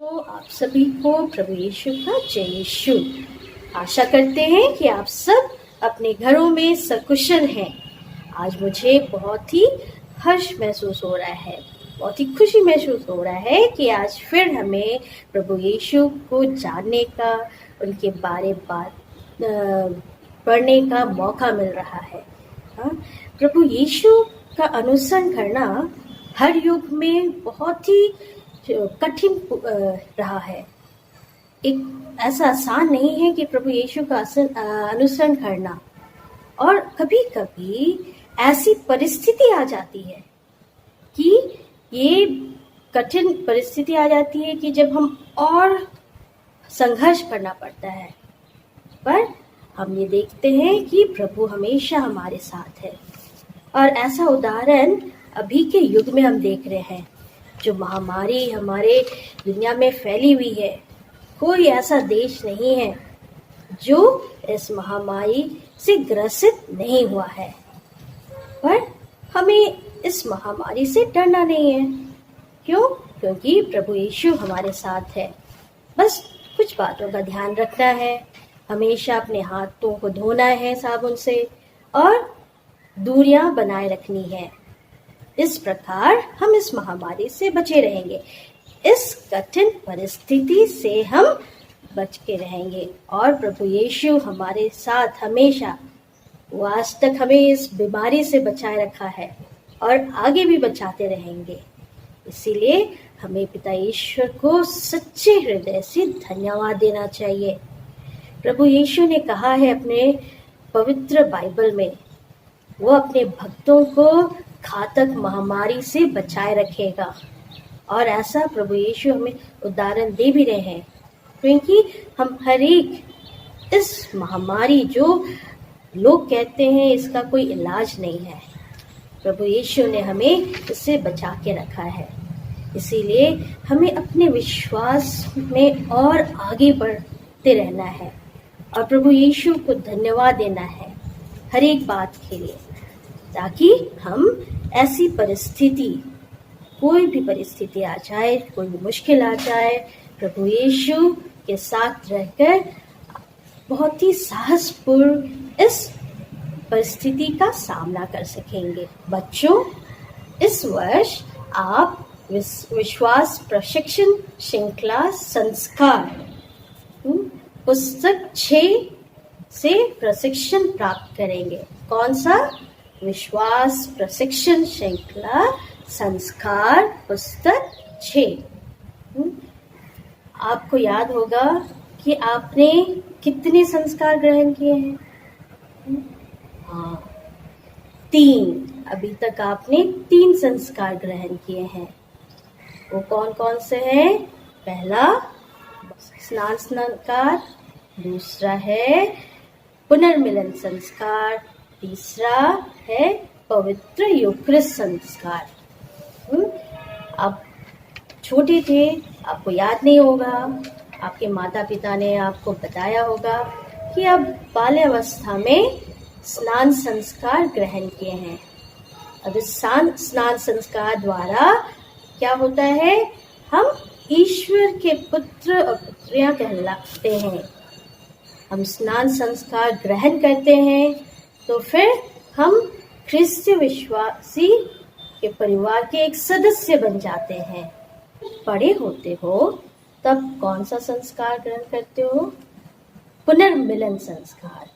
तो आप सभी को प्रभु यीशु का जय यीशु। आशा करते हैं कि आप सब अपने घरों में सकुशल हैं। आज मुझे बहुत ही हर्ष महसूस हो रहा है, बहुत ही खुशी महसूस हो रहा है कि आज फिर हमें प्रभु यीशु को जानने का, उनके बारे पढ़ने का मौका मिल रहा है। प्रभु यीशु का अनुसरण करना हर युग में बहुत ही कठिन रहा है। एक ऐसा आसान नहीं है कि प्रभु यीशु का अनुसरण करना। और कभी कभी ऐसी परिस्थिति आ जाती है कि ये कठिन परिस्थिति आ जाती है कि जब हम और संघर्ष करना पड़ता है, पर हम ये देखते हैं कि प्रभु हमेशा हमारे साथ है। और ऐसा उदाहरण अभी के युग में हम देख रहे हैं। जो महामारी हमारे दुनिया में फैली हुई है, कोई ऐसा देश नहीं है जो इस महामारी से ग्रसित नहीं हुआ है। पर हमें इस महामारी से डरना नहीं है। क्यों? क्योंकि प्रभु यीशु हमारे साथ है। बस कुछ बातों का ध्यान रखना है, हमेशा अपने हाथों को धोना है साबुन से और दूरियां बनाए रखनी है। इस प्रकार हम इस महामारी से बचे रहेंगे। इस कठिन परिस्थिति से हम बच के रहेंगे और प्रभु यीशु हमारे साथ हमेशा, वो आज तक हमें इस बीमारी से बचाए रखा है और आगे भी बचाते रहेंगे। इसीलिए हमें पिता ईश्वर को सच्चे हृदय से धन्यवाद देना चाहिए। प्रभु यीशु ने कहा है अपने पवित्र बाइबल में, वो अपने भक्तों को घातक महामारी से बचाए रखेगा। और ऐसा प्रभु यीशु हमें उदाहरण दे भी रहे हैं, क्योंकि हम हर एक इस महामारी, जो लोग कहते हैं इसका कोई इलाज नहीं है, प्रभु यीशु ने हमें इससे बचा के रखा है। इसीलिए हमें अपने विश्वास में और आगे बढ़ते रहना है और प्रभु यीशु को धन्यवाद देना है हर एक बात के लिए, ताकि हम ऐसी परिस्थिति, कोई भी परिस्थिति आ जाए, कोई भी मुश्किल आ जाए, प्रभु यीशु के साथ रहकर बहुत ही साहसपूर्ण इस परिस्थिति का सामना कर सकेंगे। बच्चों, इस वर्ष आप विश्वास प्रशिक्षण श्रृंखला संस्कार पुस्तक 6 से प्रशिक्षण प्राप्त करेंगे। कौन सा? विश्वास प्रशिक्षण श्रृंखला संस्कार पुस्तक 6। आपको याद होगा कि आपने कितने संस्कार ग्रहण किए हैं? हाँ, 3। अभी तक आपने 3 संस्कार ग्रहण किए हैं। वो कौन कौन से हैं? पहला स्नान संस्कार, दूसरा है पुनर्मिलन संस्कार, तीसरा है पवित्र यूक्रिस्ट संस्कार। आप छोटे थे, आपको याद नहीं होगा, आपके माता पिता ने आपको बताया होगा कि आप बाल्यावस्था में स्नान संस्कार ग्रहण किए हैं। अब इस स्नान संस्कार द्वारा क्या होता है? हम ईश्वर के पुत्र और पुत्रियां कहलाते हैं। हम स्नान संस्कार ग्रहण करते हैं तो फिर हम ख्रिस्तीय विश्वासी के परिवार के एक सदस्य बन जाते हैं। बड़े होते हो तब कौन सा संस्कार ग्रहण करते हो? पुनर्मिलन संस्कार।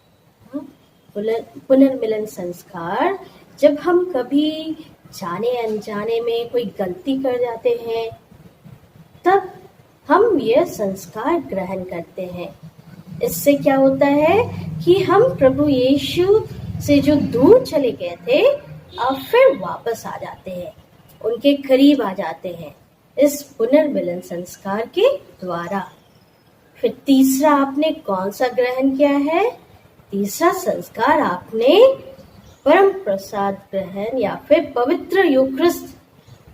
पुनर्मिलन संस्कार, जब हम कभी जाने अनजाने में कोई गलती कर जाते हैं, तब हम यह संस्कार ग्रहण करते हैं। इससे क्या होता है कि हम प्रभु यीशु से जो दूर चले गए थे, अब फिर वापस आ जाते हैं, उनके करीब आ जाते हैं इस पुनर्मिलन संस्कार के द्वारा। फिर तीसरा आपने कौन सा ग्रहण किया है? तीसरा संस्कार आपने परम प्रसाद ग्रहण या फिर पवित्र यूक्रिस्ट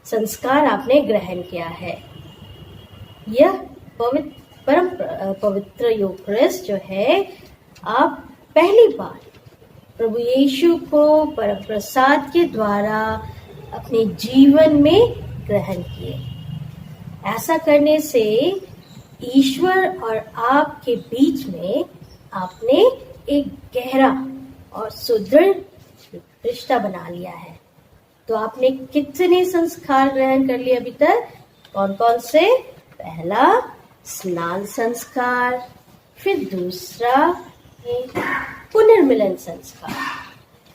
संस्कार आपने ग्रहण किया है। यह परम पवित्र यूक्रिस्ट जो है, आप पहली बार प्रभु यीशु को परम प्रसाद के द्वारा अपने जीवन में ग्रहण किए। ऐसा करने से ईश्वर और आपके बीच में आपने एक गहरा और सुदृढ़ रिश्ता बना लिया है। तो आपने कितने संस्कार ग्रहण कर लिए अभी तक? कौन कौन से? पहला स्नान संस्कार, फिर दूसरा पुनर्मिलन संस्कार,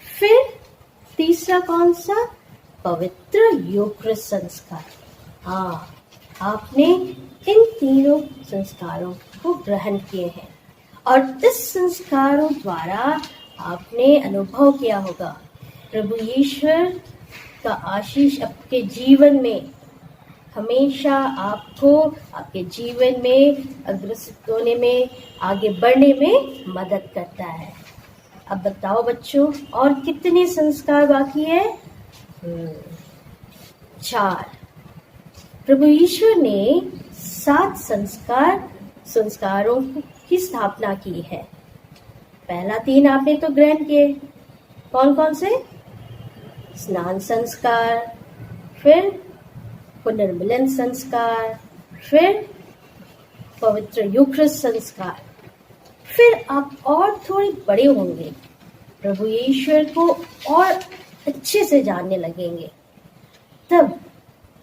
फिर तीसरा कौन सा? पवित्र यूक्रिस्ट संस्कार। हाँ, आपने इन तीनों संस्कारों को ग्रहण किए हैं और इस संस्कारों द्वारा आपने अनुभव किया होगा प्रभु ईश्वर का आशीष आपके जीवन में हमेशा आपको आपके जीवन में अग्रसर होने में, आगे बढ़ने में मदद करता है। अब बताओ बच्चों, और कितने संस्कार बाकी है? 4। प्रभु ईश्वर ने 7 संस्कारों की स्थापना की है। पहला 3 आपने तो ग्रहण किए। कौन कौन से? स्नान संस्कार, फिर पुनर्मिलन संस्कार, फिर पवित्र यूक्रिस्ट संस्कार। फिर आप और थोड़े बड़े होंगे, प्रभु ईश्वर को और अच्छे से जानने लगेंगे, तब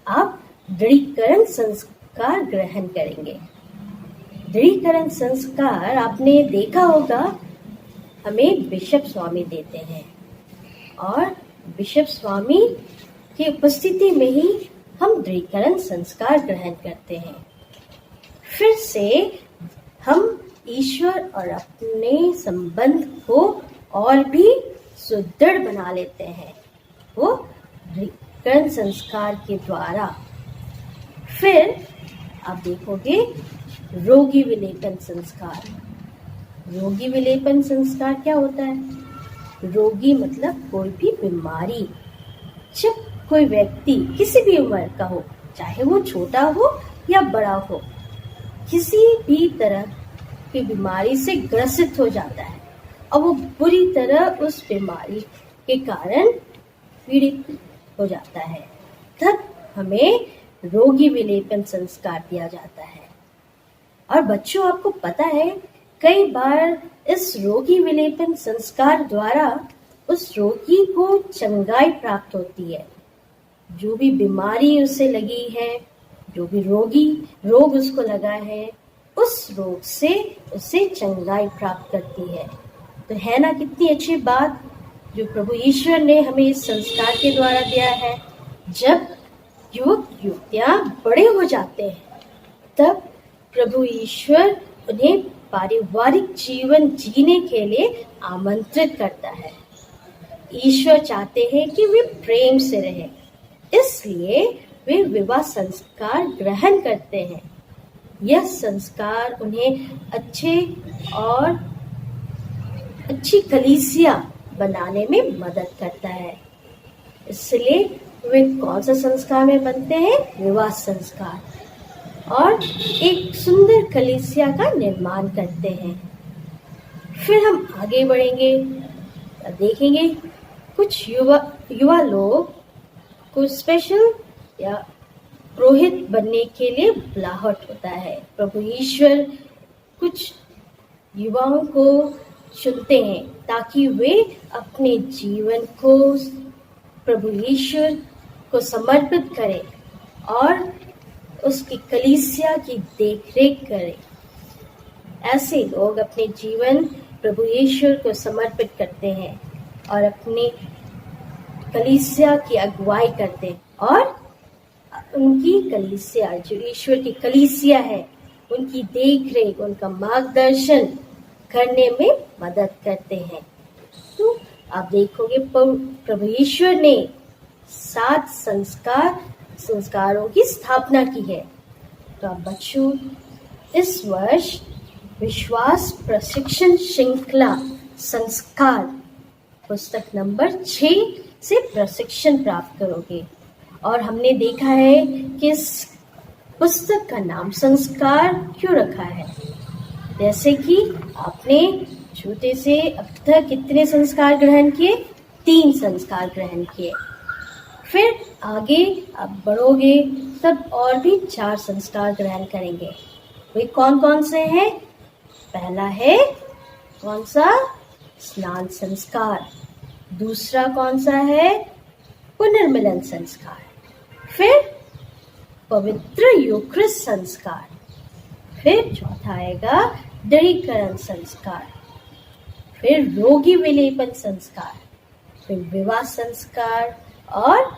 आप दृढ़ीकरण संस्कार ग्रहण करेंगे। दृढ़ीकरण संस्कार आपने देखा होगा हमें बिशप स्वामी देते हैं और बिशप स्वामी की उपस्थिति में ही हम दृढ़ीकरण संस्कार ग्रहण करते हैं। फिर से हम ईश्वर और अपने संबंध को और भी सुदृढ़ बना लेते हैं, वो दृढ़ीकरण संस्कार के द्वारा। फिर आप देखोगे रोगी विलेपन संस्कार। रोगी विलेपन संस्कार क्या होता है? रोगी मतलब कोई भी बीमारी। जब कोई व्यक्ति किसी भी उम्र का हो, चाहे वो छोटा हो या बड़ा हो, किसी भी तरह की बीमारी से ग्रसित हो जाता है और वो बुरी तरह उस बीमारी के कारण पीड़ित हो जाता है, तब हमें रोगी विलेपन संस्कार दिया जाता है। और बच्चों, आपको पता है कई बार इस रोगी विलेपन संस्कार द्वारा उस रोगी को चंगाई प्राप्त होती है। जो भी बीमारी उसे लगी है, जो भी रोग उसको लगा है, उस रोग से उसे चंगाई प्राप्त करती है। तो है ना कितनी अच्छी बात जो प्रभु ईश्वर ने हमें इस संस्कार के द्वारा दिया है। जब युवक युवतियां बड़े हो जाते हैं, तब प्रभु ईश्वर उन्हें पारिवारिक जीवन जीने के लिए आमंत्रित करता है। ईश्वर चाहते हैं कि वे प्रेम से रहें, इसलिए वे विवाह संस्कार ग्रहण करते हैं। यह संस्कार उन्हें अच्छी कलीसिया बनाने में मदद करता है। इसलिए वे कौन सा संस्कार में बनते हैं? विवाह संस्कार, और एक सुंदर कलीसिया का निर्माण करते हैं। फिर हम आगे बढ़ेंगे, देखेंगे कुछ युवा लोग को स्पेशल या पुरोहित बनने के लिए बुलाहट होता है। प्रभु ईश्वर कुछ युवाओं को चुनते हैं ताकि वे अपने जीवन को प्रभु ईश्वर को समर्पित करें और उसकी कलीसिया की देखरेख करें। ऐसे लोग अपने जीवन प्रभु ईश्वर को समर्पित करते हैं और अपनी कलीसिया की अगुवाई करते हैं और उनकी कलीसिया, जो ईश्वर की कलीसिया है, उनकी देखरेख, उनका मार्गदर्शन करने में मदद करते हैं। तो आप देखोगे प्रभु ईश्वर ने 7 संस्कारों की स्थापना की है। तो आप बच्चों, इस वर्ष विश्वास प्रशिक्षण श्रृंखला संस्कार पुस्तक नंबर 6 से प्रशिक्षण प्राप्त करोगे। और हमने देखा है कि इस पुस्तक का नाम संस्कार क्यों रखा है। जैसे कि आपने छोटे से अब तक कितने संस्कार ग्रहण किए? 3 संस्कार ग्रहण किए। फिर आगे आप बढ़ोगे तब और भी 4 संस्कार ग्रहण करेंगे। वे कौन कौन से हैं? पहला है कौन सा? स्नान संस्कार। दूसरा कौन सा है? पुनर्मिलन संस्कार। फिर पवित्र यूक्रिस्ट संस्कार। फिर चौथा आएगा दृढ़ीकरण संस्कार। फिर रोगी विलेपन संस्कार। फिर विवाह संस्कार और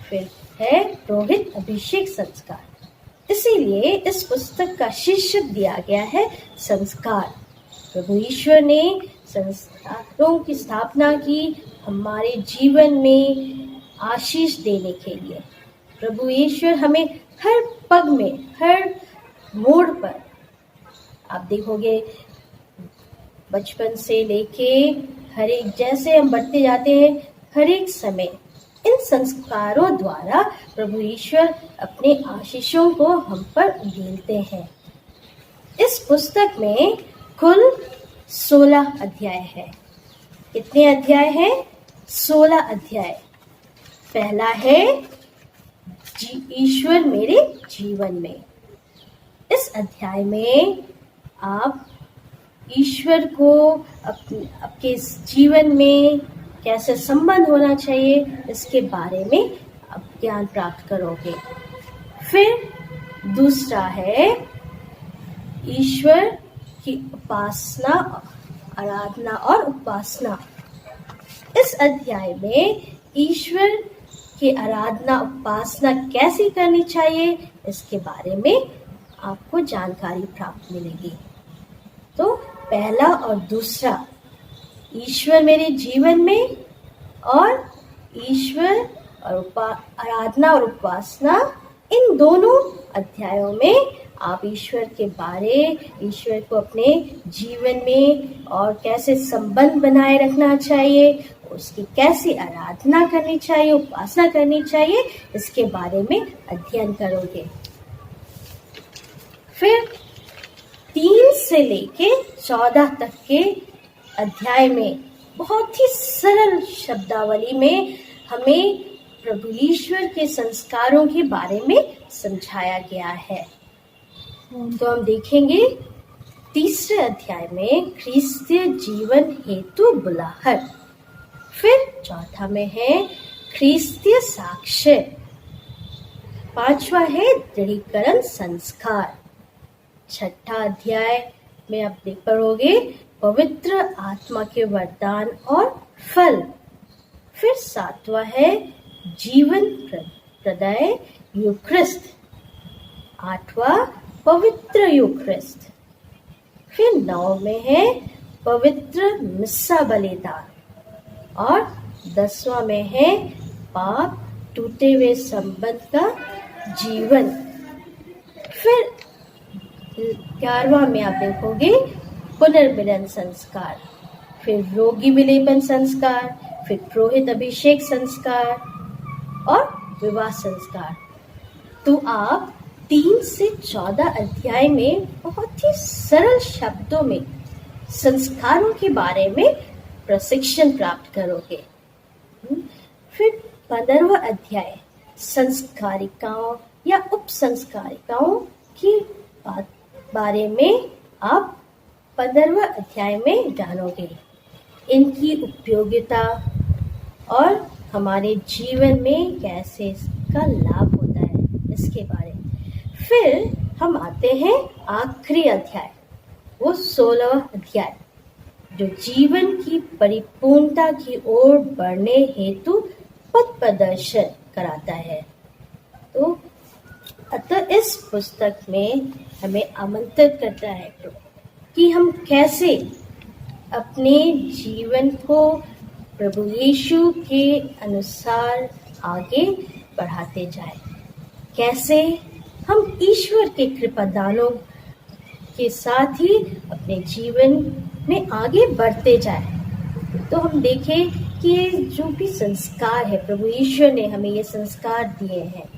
फिर है पुरोहित अभिषेक संस्कार। इसीलिए इस पुस्तक का शीर्षक दिया गया है संस्कार। प्रभु ईश्वर ने संस्कारों की स्थापना की हमारे जीवन में आशीष देने के लिए। प्रभु ईश्वर हमें हर पग में, हर मोड़ पर, आप देखोगे बचपन से लेके हर एक, जैसे हम बढ़ते जाते हैं, हर एक समय इन संस्कारों द्वारा प्रभु ईश्वर अपने आशीषों को हम पर उड़ेलते हैं। इस पुस्तक में कुल 16 अध्याय है। कितने अध्याय हैं? 16 अध्याय। पहला है ईश्वर मेरे जीवन में। इस अध्याय में आप ईश्वर को आपके जीवन में कैसे संबंध होना चाहिए, इसके बारे में आप ज्ञान प्राप्त करोगे। फिर दूसरा है ईश्वर की उपासना, आराधना और उपासना। इस अध्याय में ईश्वर की आराधना, उपासना कैसी करनी चाहिए, इसके बारे में आपको जानकारी प्राप्त मिलेगी। तो पहला और दूसरा, ईश्वर मेरे जीवन में, और ईश्वर और आराधना और उपासना, इन दोनों अध्यायों में आप ईश्वर के बारे, ईश्वर को अपने जीवन में और कैसे संबंध बनाए रखना चाहिए, उसकी कैसी आराधना करनी चाहिए, उपासना करनी चाहिए, इसके बारे में अध्ययन करोगे। फिर 3 से लेके 14 तक के अध्याय में बहुत ही सरल शब्दावली में हमें प्रभु ईश्वर के संस्कारों के बारे में समझाया गया है। तो हम देखेंगे तीसरे अध्याय में ख्रीस्तीय जीवन हेतु बुलाहट। फिर चौथा में है ख्रीस्तीय साक्ष्य। 5वां है दृढ़ीकरण संस्कार। 6ठा अध्याय में आप देख पढ़ोगे पवित्र आत्मा के वरदान और फल। फिर 7वां है जीवन प्रदाय यूक्रिस्ट। 8वां पवित्र यूक्रिस्ट। फिर 9 में है पवित्र मिस्सा बलिदान, और 10वां में है पाप टूटे हुए संबंध का जीवन। फिर 11वां में आप देखोगे पुनर्मिलन संस्कार। फिर रोगी विलेपन संस्कार, फिर पुरोहित अभिषेक संस्कार और विवाह संस्कार। तो आप 3 से 14 अध्याय में बहुत ही सरल शब्दों में संस्कारों के बारे में प्रशिक्षण प्राप्त करोगे। फिर 15वां अध्याय संस्कारिकाओं या उप संस्कारिकाओं की बारे में आप 15वां अध्याय में जानोगे। इनकी उपयोगिता और हमारे जीवन में कैसे इसका लाभ होता है, इसके बारे में। फिर हम आते हैं आखिरी अध्याय, वो 16वां अध्याय, जो जीवन की परिपूर्णता की ओर बढ़ने हेतु पथ प्रदर्शन कराता है। तो अतः इस पुस्तक में हमें आमंत्रित करता है कि हम कैसे अपने जीवन को प्रभु यीशु के अनुसार आगे बढ़ाते जाएं। कैसे हम ईश्वर के कृपादानों के साथ ही अपने जीवन में आगे बढ़ते जाएं। तो हम देखें कि जो भी संस्कार है, प्रभु ईश्वर ने हमें ये संस्कार दिए हैं,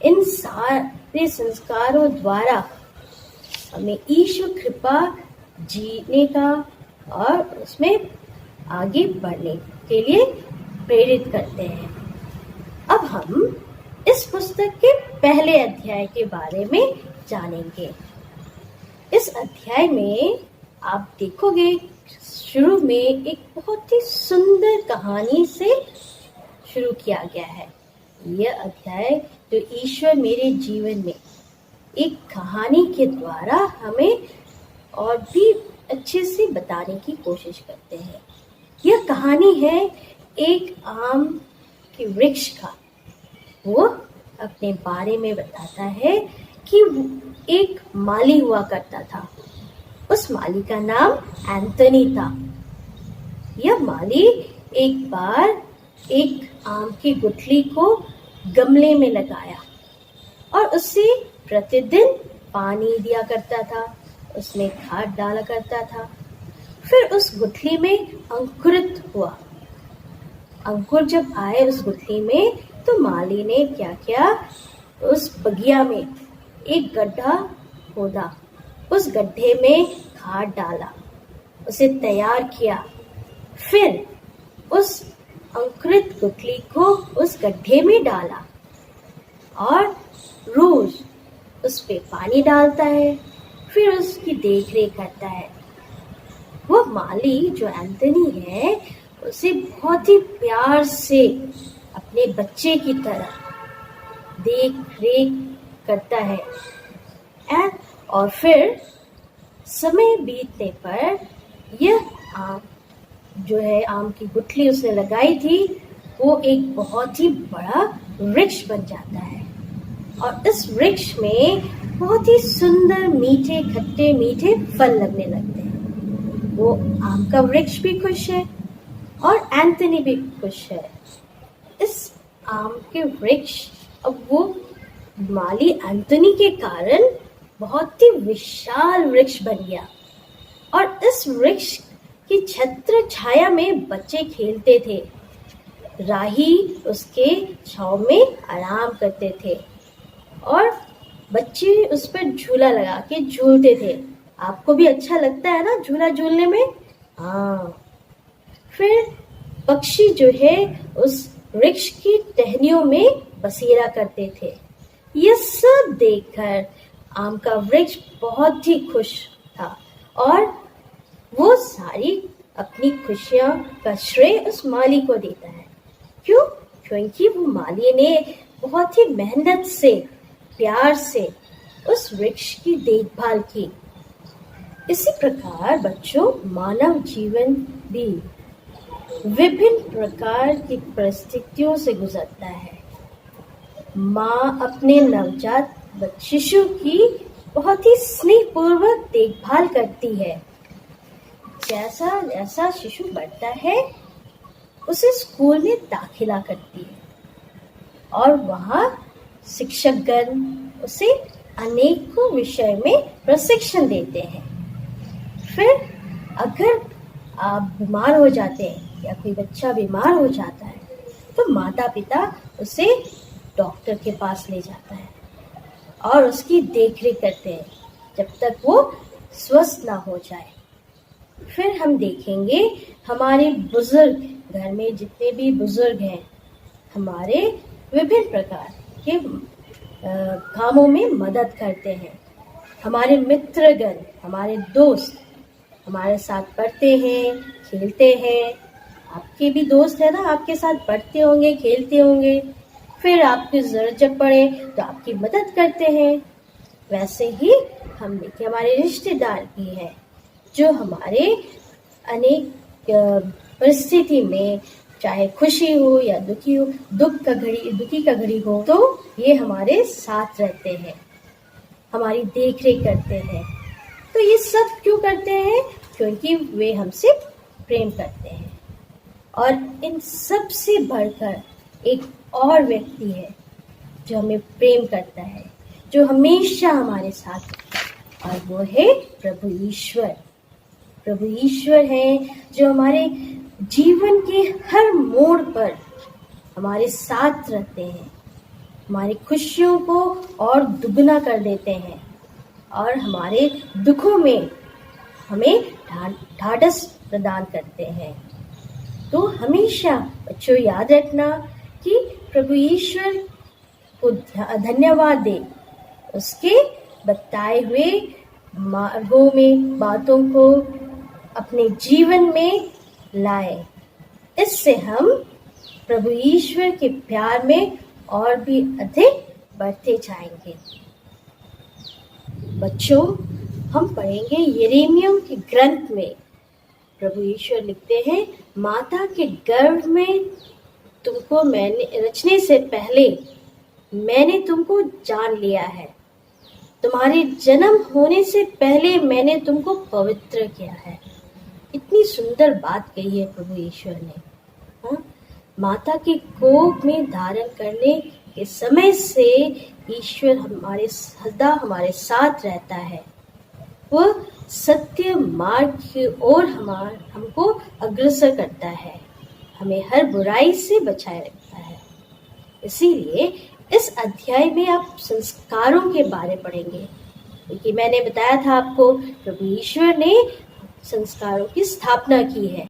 इन सारे संस्कारों द्वारा हमें ईश्वर कृपा जीने का और उसमें आगे बढ़ने के लिए प्रेरित करते हैं। अब हम इस पुस्तक के पहले अध्याय के बारे में जानेंगे। इस अध्याय में आप देखोगे शुरू में एक बहुत ही सुंदर कहानी से शुरू किया गया है। यह अध्याय जो ईश्वर मेरे जीवन में एक कहानी के द्वारा हमें और भी अच्छे से बताने की कोशिश करते हैं। यह कहानी है एक आम के वृक्ष का। वो अपने बारे में बताता है कि एक माली हुआ करता था। उस माली का नाम एंथनी था। यह माली एक बार एक आम की गुठली को गमले में लगाया और उसे प्रतिदिन पानी दिया करता था, उसमें खाद डाला करता था। फिर उस गुठली में अंकुरित हुआ। अंकुर जब आए उस गुठली में तो माली ने क्या किया, उस बगिया में एक गड्ढा खोदा, उस गड्ढे में खाद डाला, उसे तैयार किया। फिर उस अंकुरित गुठली को उस गड्ढे में डाला और रोज उस पे पानी डालता है, फिर उसकी देखरेख करता है। वो माली जो एंथनी है उसे बहुत ही प्यार से अपने बच्चे की तरह देख रेख करता है। और फिर समय बीतने पर यह आम जो है, आम की गुठली उसने लगाई थी, वो एक बहुत ही बड़ा वृक्ष बन जाता है। और इस वृक्ष में बहुत ही सुंदर मीठे खट्टे मीठे फल लगने लगते हैं। वो आम का वृक्ष भी खुश है और एंथनी भी खुश है। इस आम के वृक्ष अब वो माली एंथनी के कारण बहुत ही विशाल वृक्ष बन गया और इस वृक्ष की छत्र छाया में बच्चे खेलते थे। राही उसके छांव में आराम करते थे और बच्चे उस पर झूला लगा के झूलते थे। आपको भी अच्छा लगता है ना झूला झूलने में? हाँ। फिर पक्षी जो है उस वृक्ष की टहनियों में बसेरा करते थे। यह सब देखकर आम का वृक्ष बहुत ही खुश था और वो सारी अपनी खुशियां का श्रेय उस माली को देता है। क्यों? क्योंकि वो माली ने बहुत ही मेहनत से प्यार से उस वृक्ष की देखभाल की। इसी प्रकार बच्चों, मानव जीवन भी विभिन्न प्रकार की परिस्थितियों से गुजरता है। माँ अपने नवजात शिशु की बहुत ही स्नेहपूर्वक देखभाल करती है। जैसा जैसा शिशु बढ़ता है उसे स्कूल में दाखिला करती है और वहाँ शिक्षकगण उसे अनेकों विषय में प्रशिक्षण देते हैं। फिर अगर आप बीमार हो जाते हैं या कोई बच्चा बीमार हो जाता है तो माता पिता उसे डॉक्टर के पास ले जाता है और उसकी देखरेख करते हैं जब तक वो स्वस्थ ना हो जाए। फिर हम देखेंगे हमारे बुजुर्ग, घर में जितने भी बुजुर्ग हैं, हमारे विभिन्न प्रकार के कामों में मदद करते हैं। हमारे मित्रगण, हमारे दोस्त हमारे साथ पढ़ते हैं, खेलते हैं। आपके भी दोस्त है ना, आपके साथ पढ़ते होंगे, खेलते होंगे। फिर आपकी जरूरत जब पड़े तो आपकी मदद करते हैं। वैसे ही हम देखिए हमारे रिश्तेदार भी हैं जो हमारे अनेक परिस्थिति में, चाहे खुशी हो या दुखी हो, दुखी का घड़ी हो, तो ये हमारे साथ रहते हैं, हमारी देखरेख करते हैं। तो ये सब क्यों करते हैं? क्योंकि वे हमसे प्रेम करते हैं। और इन सब से बढ़कर एक और व्यक्ति है जो हमें प्रेम करता है, जो हमेशा हमारे साथ है, और वो है प्रभु ईश्वर। प्रभु ईश्वर हैं जो हमारे जीवन के हर मोड़ पर हमारे साथ रहते हैं, हमारी खुशियों को और दुगना कर देते हैं और हमारे दुखों में हमें ढाढ़स प्रदान करते हैं। तो हमेशा बच्चों याद रखना कि प्रभु ईश्वर को धन्यवाद दे, उसके बताए हुए मार्गों में बातों को अपने जीवन में लाए। इससे हम प्रभु ईश्वर के प्यार में और भी अधिक बढ़ते जाएंगे। बच्चों, हम पढ़ेंगे यिर्मयाह के ग्रंथ में प्रभु ईश्वर लिखते हैं, माता के गर्भ में तुमको मैंने रचने से पहले मैंने तुमको जान लिया है, तुम्हारे जन्म होने से पहले मैंने तुमको पवित्र किया है। इतनी सुंदर बात कही है प्रभु ईश्वर ने। हाँ? माता के कोख में धारण करने के समय से ईश्वर सदा हमारे साथ रहता है। वह सत्य मार्ग की ओर हमको अग्रसर करता है, हमें हर बुराई से बचाए रखता है। इसीलिए इस अध्याय में आप संस्कारों के बारे पढ़ेंगे, क्योंकि मैंने बताया था आपको प्रभु ईश्वर ने संस्कारों की स्थापना की है।